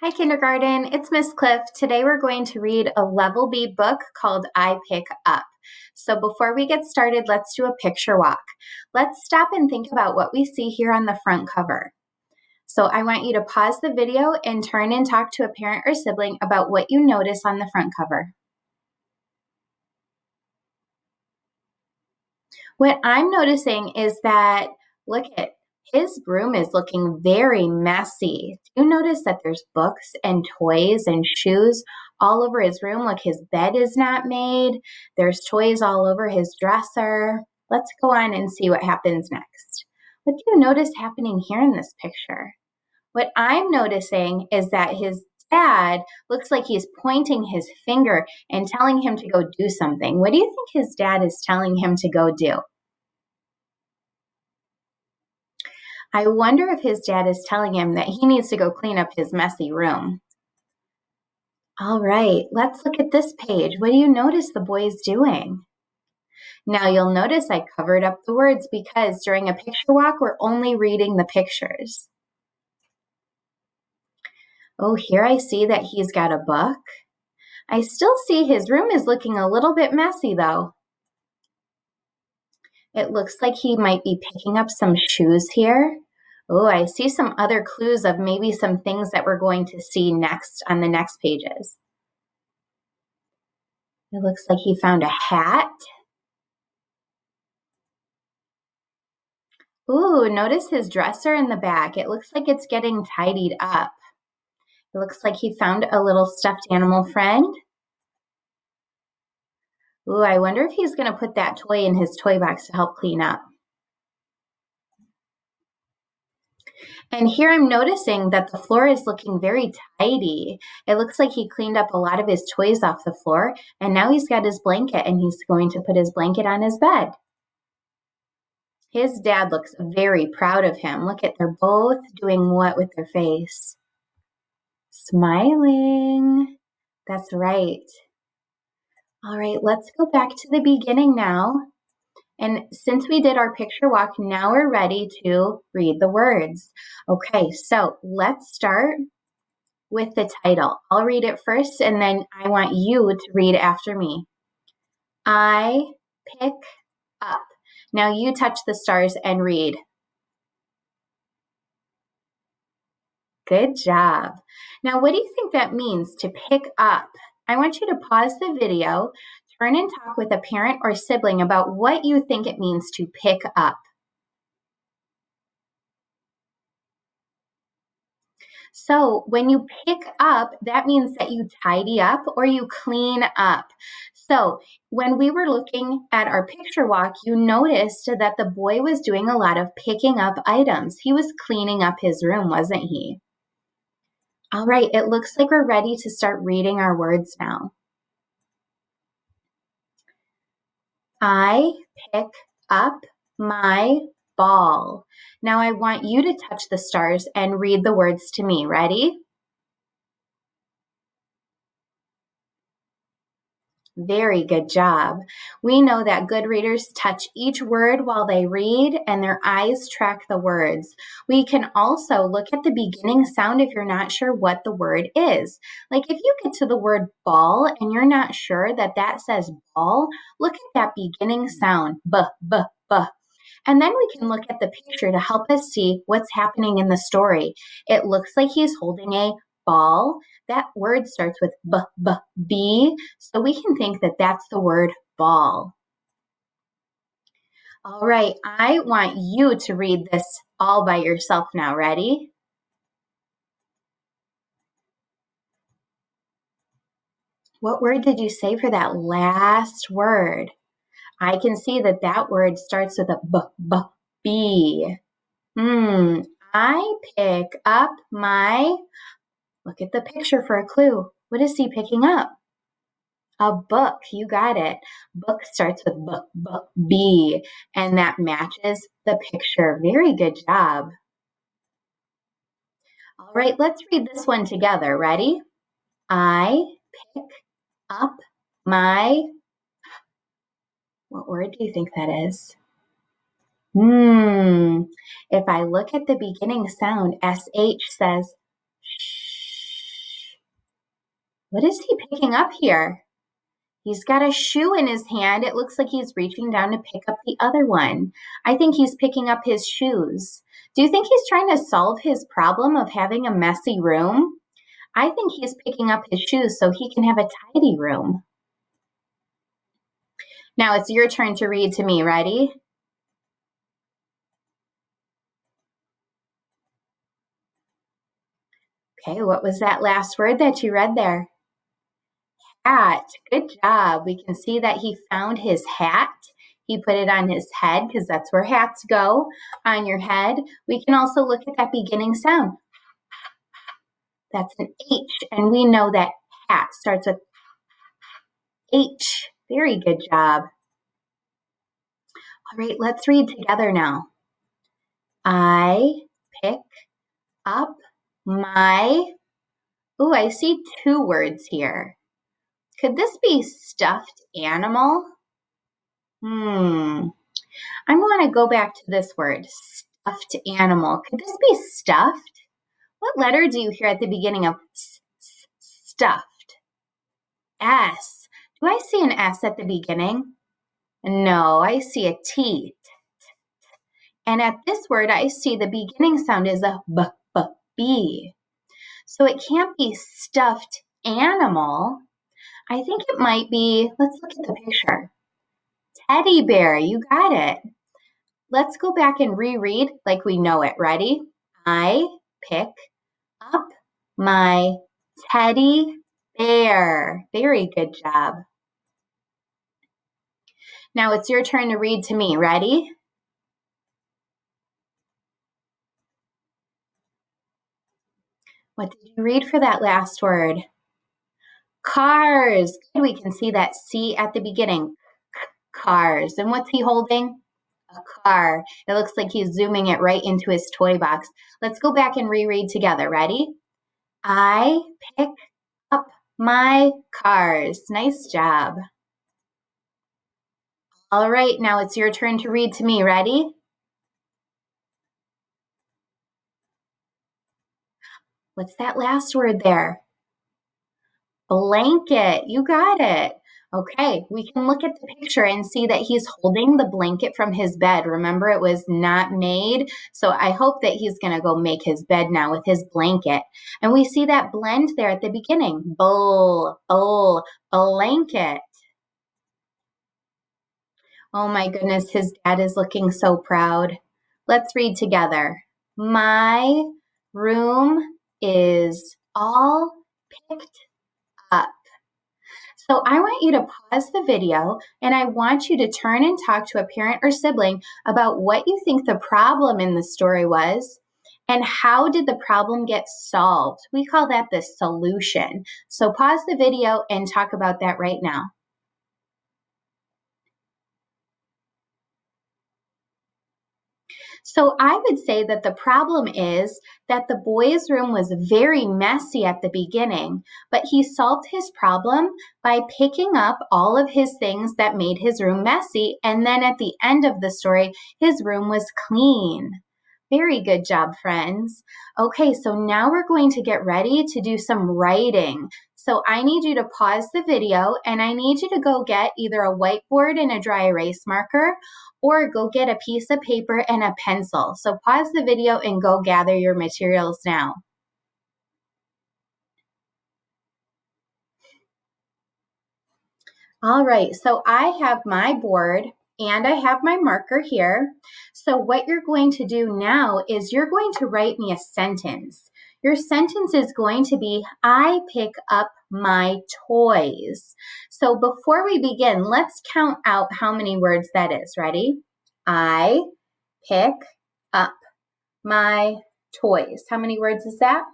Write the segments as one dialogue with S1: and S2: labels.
S1: Hi, kindergarten. It's Miss Cliff. Today we're going to read a Level B book called I Pick Up. So before we get started, let's do a picture walk. Let's stop and think about what we see here on the front cover. So I want you to pause the video and turn and talk to a parent or sibling about what you notice on the front cover. What I'm noticing is that, look at his room is looking very messy. Do you notice that there's books and toys and shoes all over his room? Look, his bed is not made. There's toys all over his dresser. Let's go on and see what happens next. What do you notice happening here in this picture? What I'm noticing is that his dad looks like he's pointing his finger and telling him to go do something. What do you think his dad is telling him to go do? I wonder if his dad is telling him that he needs to go clean up his messy room. All right, let's look at this page. What do you notice the boy's doing? Now you'll notice I covered up the words because during a picture walk, we're only reading the pictures. Oh, here I see that he's got a book. I still see his room is looking a little bit messy though. It looks like he might be picking up some shoes here. Oh, I see some other clues of maybe some things that we're going to see next on the next pages. It looks like he found a hat. Ooh, notice his dresser in the back. It looks like it's getting tidied up. It looks like he found a little stuffed animal friend. Ooh, I wonder if he's going to put that toy in his toy box to help clean up. And here I'm noticing that the floor is looking very tidy. It looks like he cleaned up a lot of his toys off the floor, and now he's got his blanket, and he's going to put his blanket on his bed. His dad looks very proud of him. Look at, they're both doing what with their face? Smiling. That's right. All right, let's go back to the beginning now. And since we did our picture walk, now we're ready to read the words. Okay, so let's start with the title. I'll read it first, and then I want you to read after me. I pick up. Now you touch the stars and read. Good job. Now, what do you think that means to pick up? I want you to pause the video, turn and talk with a parent or sibling about what you think it means to pick up. So when you pick up, that means that you tidy up or you clean up. So when we were looking at our picture walk, you noticed that the boy was doing a lot of picking up items. He was cleaning up his room, wasn't he? All right, it looks like we're ready to start reading our words now. I pick up my ball. Now I want you to touch the stars and read the words to me. Ready? Very good job. We know that good readers touch each word while they read and their eyes track the words. We can also look at the beginning sound if you're not sure what the word is. Like if you get to the word ball and you're not sure that that says ball, look at that beginning sound, b, b, b. And then we can look at the picture to help us see what's happening in the story. It looks like he's holding a ball. That word starts with b, b, b, so we can think that that's the word ball. All right, I want you to read this all by yourself now. Ready? What word did you say for that last word? I can see that that word starts with a b, b, b. I pick up my... Look at the picture for a clue. What is he picking up? A book. You got it. Book starts with B, B, B, and that matches the picture. Very good job. All right, let's read this one together. Ready? I pick up my... What word do you think that is? If I look at the beginning sound, SH says shh. What is he picking up here? He's got a shoe in his hand. It looks like he's reaching down to pick up the other one. I think he's picking up his shoes. Do you think he's trying to solve his problem of having a messy room? I think he's picking up his shoes so he can have a tidy room. Now it's your turn to read to me. Ready? Okay, what was that last word that you read there? Hat. Good job. We can see that he found his hat. He put it on his head because that's where hats go, on your head. We can also look at that beginning sound. That's an H, and we know that hat starts with H. Very good job. All right, let's read together now. I pick up my, I see two words here. Could this be stuffed animal? I'm going to go back to this word, stuffed animal. Could this be stuffed? What letter do you hear at the beginning of stuffed? S. Do I see an S at the beginning? No, I see a T. And at this word, I see the beginning sound is a B. So it can't be stuffed animal. I think it might be, let's look at the picture. Teddy bear, you got it. Let's go back and reread like we know it. Ready? I pick up my teddy bear. Very good job. Now it's your turn to read to me. Ready? What did you read for that last word? Cars. Good. We can see that C at the beginning. Cars. And what's he holding? A car. It looks like he's zooming it right into his toy box. Let's go back and reread together. Ready? I pick up my cars. Nice job. All right, now it's your turn to read to me. Ready? What's that last word there? Blanket. You got it. Okay, we can look at the picture and see that he's holding the blanket from his bed. Remember, it was not made. So I hope that he's going to go make his bed now with his blanket. And we see that blend there at the beginning. Bull, blanket. Oh my goodness, his dad is looking so proud. Let's read together. My room is all picked up. So I want you to pause the video and I want you to turn and talk to a parent or sibling about what you think the problem in the story was and how did the problem get solved. We call that the solution. So pause the video and talk about that right now. So I would say that the problem is that the boy's room was very messy at the beginning, but he solved his problem by picking up all of his things that made his room messy. And then at the end of the story, his room was clean. Very good job, friends. Okay, so now we're going to get ready to do some writing. So I need you to pause the video and I need you to go get either a whiteboard and a dry erase marker or go get a piece of paper and a pencil. So pause the video and go gather your materials now. All right, so I have my board and I have my marker here. So what you're going to do now is you're going to write me a sentence. Your sentence is going to be, I pick up my toys. So before we begin, let's count out how many words that is. Ready? I pick up my toys. How many words is that?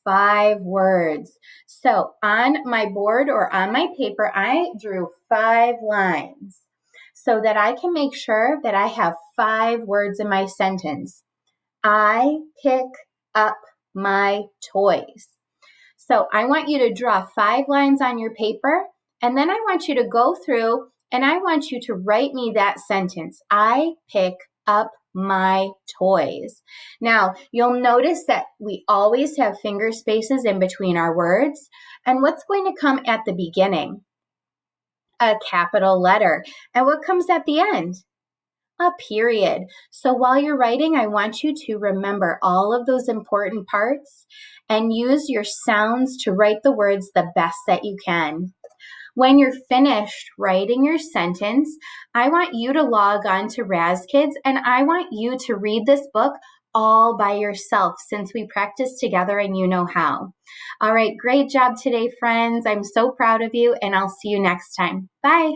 S1: 5 words. So on my board or on my paper, I drew 5 lines so that I can make sure that I have 5 words in my sentence. I pick up my toys. So I want you to draw 5 lines on your paper, and then I want you to go through and I want you to write me that sentence. I pick up my toys. Now, you'll notice that we always have finger spaces in between our words. And what's going to come at the beginning? A capital letter. And what comes at the end? A period. So while you're writing, I want you to remember all of those important parts and use your sounds to write the words the best that you can. When you're finished writing your sentence, I want you to log on to Raz Kids and I want you to read this book all by yourself since we practice together and you know how. All right, great job today, friends. I'm so proud of you and I'll see you next time. Bye.